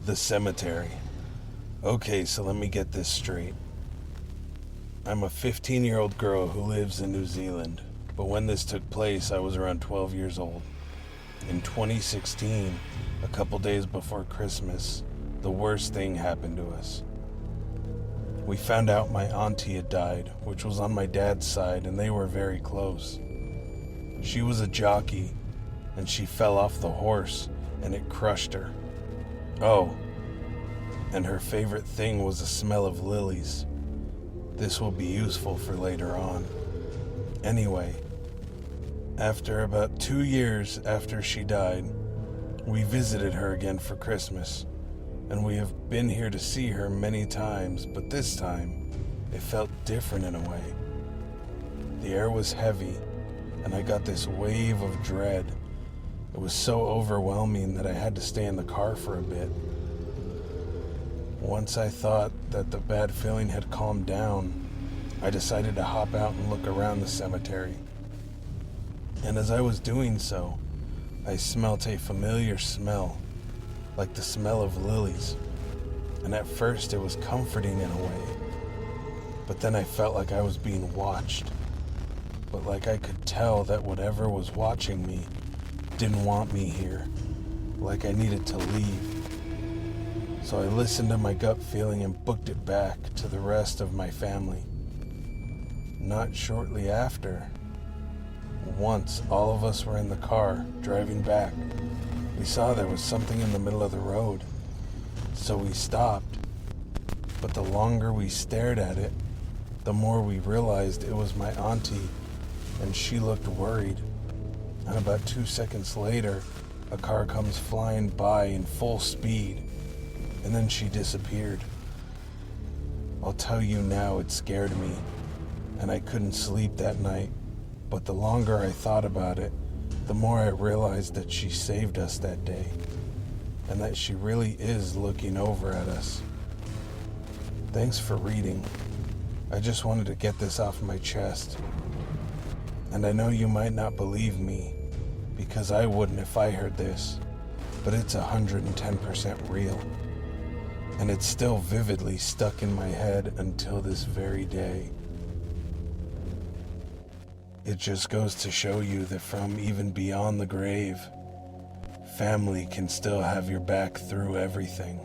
The cemetery. Okay, so let me get this straight. I'm a 15-year-old girl who lives in New Zealand, but when this took place, I was around 12 years old. In 2016, a couple days before Christmas, the worst thing happened to us. We found out my auntie had died, which was on my dad's side, and they were very close. She was a jockey, and she fell off the horse, and it crushed her. Oh, and her favorite thing was the smell of lilies. This will be useful for later on. Anyway, after about 2 years after she died, we visited her again for Christmas, and we have been here to see her many times, but this time, it felt different in a way. The air was heavy, and I got this wave of dread. It was so overwhelming that I had to stay in the car for a bit. Once I thought that the bad feeling had calmed down, I decided to hop out and look around the cemetery. And as I was doing so, I smelt a familiar smell, like the smell of lilies. And at first it was comforting in a way, but then I felt like I was being watched. But like I could tell that whatever was watching me didn't want me here, like I needed to leave. So I listened to my gut feeling and booked it back to the rest of my family. Not shortly after, once all of us were in the car driving back, we saw there was something in the middle of the road. So we stopped, but the longer we stared at it, the more we realized it was my auntie, and she looked worried. And about 2 seconds later, a car comes flying by in full speed, and then she disappeared. I'll tell you now, it scared me, and I couldn't sleep that night, but the longer I thought about it, the more I realized that she saved us that day, and that she really is looking over at us. Thanks for reading. I just wanted to get this off my chest. And I know you might not believe me, because I wouldn't if I heard this, but it's 110% real. And it's still vividly stuck in my head until this very day. It just goes to show you that from even beyond the grave, family can still have your back through everything.